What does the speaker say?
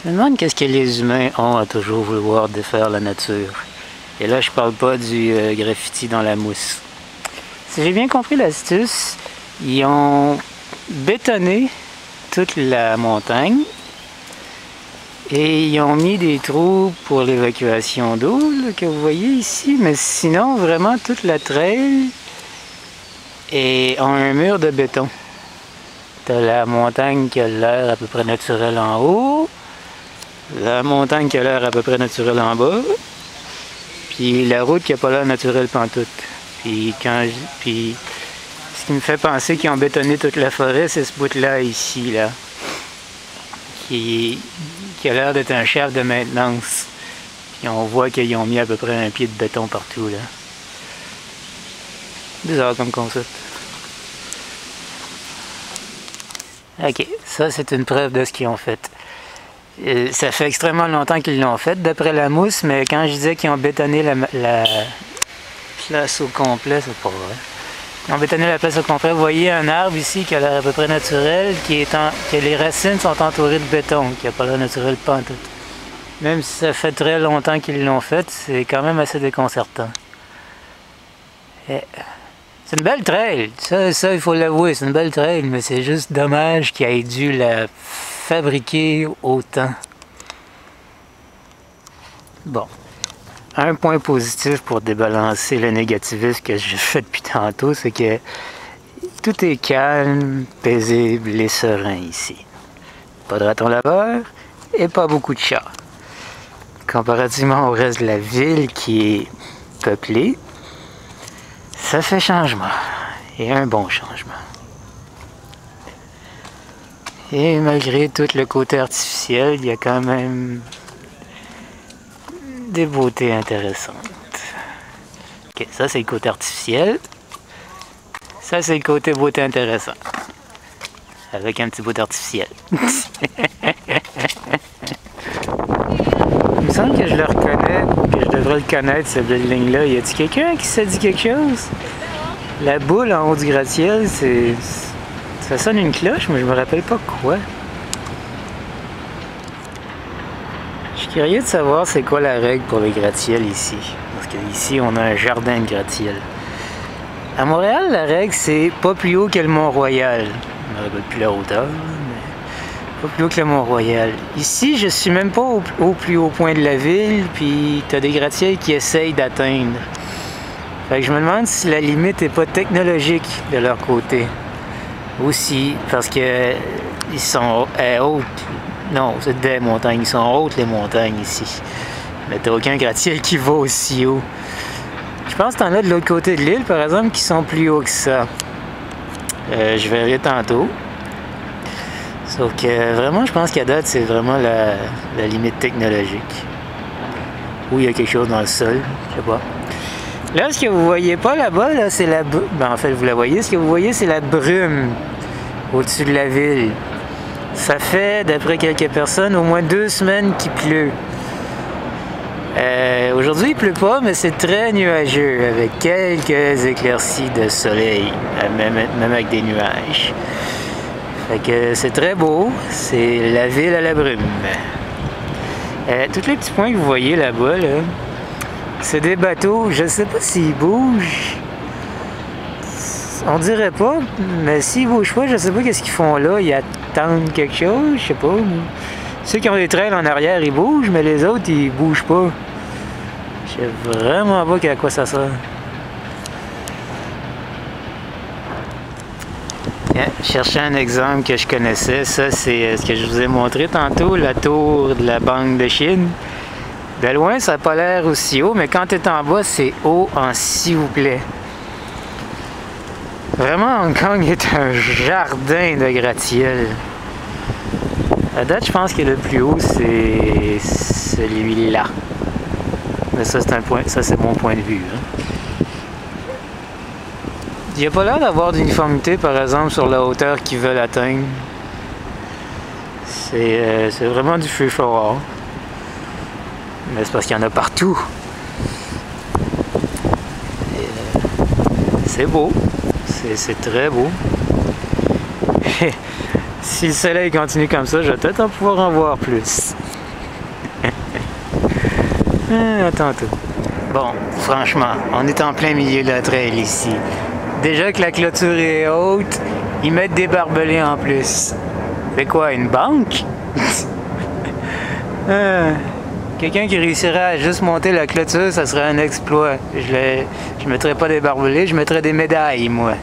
Je me demande qu'est-ce que les humains ont à toujours vouloir défaire la nature. Et là, je parle pas du graffiti dans la mousse. Si j'ai bien compris l'astuce, ils ont bétonné toute la montagne et ils ont mis des trous pour l'évacuation d'eau que vous voyez ici, mais sinon, vraiment, toute la trail a un mur de béton. T'as la montagne qui a l'air à peu près naturelle en haut, la montagne qui a l'air à peu près naturelle en bas, puis la route qui a pas l'air naturelle pantoute. Puis ce qui me fait penser qu'ils ont bétonné toute la forêt, c'est ce bout-là ici, là, qui a l'air d'être un shaft de maintenance. Puis on voit qu'ils ont mis à peu près un pied de béton partout, là. Bizarre comme concept. Ok, ça c'est une preuve de ce qu'ils ont fait. Ça fait extrêmement longtemps qu'ils l'ont fait, d'après la mousse, mais quand je disais qu'ils ont bétonné la place au complet, c'est pas vrai. Ils ont bétonné la place au complet. Vous voyez un arbre ici qui a l'air à peu près naturel, que les racines sont entourées de béton, qui n'a pas l'air naturel pantoute. Même si ça fait très longtemps qu'ils l'ont fait, c'est quand même assez déconcertant. C'est une belle trail, ça il faut l'avouer, c'est une belle trail, mais c'est juste dommage qu'ils aient dû la fabriquer autant. Bon, un point positif pour débalancer le négativisme que je fais depuis tantôt, c'est que tout est calme, paisible et serein ici. Pas de ratons laveurs et pas beaucoup de chats. Comparativement au reste de la ville qui est peuplée, ça fait changement, et un bon changement. Et malgré tout le côté artificiel, il y a quand même des beautés intéressantes. Ok, ça c'est le côté artificiel. Ça c'est le côté beauté intéressant. Avec un petit bout artificiel. Il me semble que je le reconnais, que je devrais le connaître, ce building-là. Y a-t-il quelqu'un qui s'est dit quelque chose? La boule en haut du gratte-ciel, ça sonne une cloche, mais je me rappelle pas quoi. Je suis curieux de savoir c'est quoi la règle pour les gratte-ciel ici. Parce qu'ici, on a un jardin de gratte-ciel. À Montréal, la règle, c'est pas plus haut que le Mont-Royal. Je me rappelle plus la hauteur, mais pas plus haut que le Mont-Royal. Ici, je suis même pas au plus haut point de la ville, puis t'as des gratte-ciel qui essayent d'atteindre. Fait que je me demande si la limite est pas technologique de leur côté. Aussi, parce que ils sont hautes. Non, c'est des montagnes. Ils sont hautes, les montagnes, ici. Mais t'as aucun gratte-ciel qui va aussi haut. Je pense que t'en as de l'autre côté de l'île, par exemple, qui sont plus hauts que ça. Je verrai tantôt. Sauf que, vraiment, je pense qu'à date, c'est vraiment la limite technologique. Ou il y a quelque chose dans le sol, je sais pas. Là, ce que vous voyez pas là-bas, là, c'est la brume. Ben, en fait, vous la voyez. Ce que vous voyez, c'est la brume au-dessus de la ville. Ça fait, d'après quelques personnes, au moins 2 semaines qu'il pleut. Aujourd'hui, il pleut pas, mais c'est très nuageux, avec quelques éclaircies de soleil, même avec des nuages. Fait que c'est très beau. C'est la ville à la brume. Tous les petits points que vous voyez là-bas, là, c'est des bateaux, je sais pas s'ils bougent. On dirait pas, mais s'ils bougent pas, je sais pas qu'est-ce qu'ils font là. Ils attendent quelque chose, je sais pas. Ceux qui ont des trails en arrière, ils bougent, mais les autres, ils bougent pas. Je sais vraiment pas à quoi ça sert. Je cherchais un exemple que je connaissais. Ça, c'est ce que je vous ai montré tantôt, la tour de la Banque de Chine. De loin, ça n'a pas l'air aussi haut, mais quand tu es en bas, c'est haut en s'il vous plaît. Vraiment, Hong Kong est un jardin de gratte-ciel. À date, je pense que le plus haut, c'est celui-là. Mais ça, c'est mon point de vue. Hein. Il n'y a pas l'air d'avoir d'uniformité, par exemple, sur la hauteur qu'ils veulent atteindre. C'est vraiment du free for all. Mais c'est parce qu'il y en a partout. C'est beau. C'est très beau. Si le soleil continue comme ça, je vais peut-être en pouvoir en voir plus. Attends. Bon, franchement, on est en plein milieu de la trail ici. Déjà que la clôture est haute, ils mettent des barbelés en plus. C'est quoi, une banque? Quelqu'un qui réussirait à juste monter la clôture, ça serait un exploit. Je mettrais pas des barbelés, je mettrais des médailles, moi.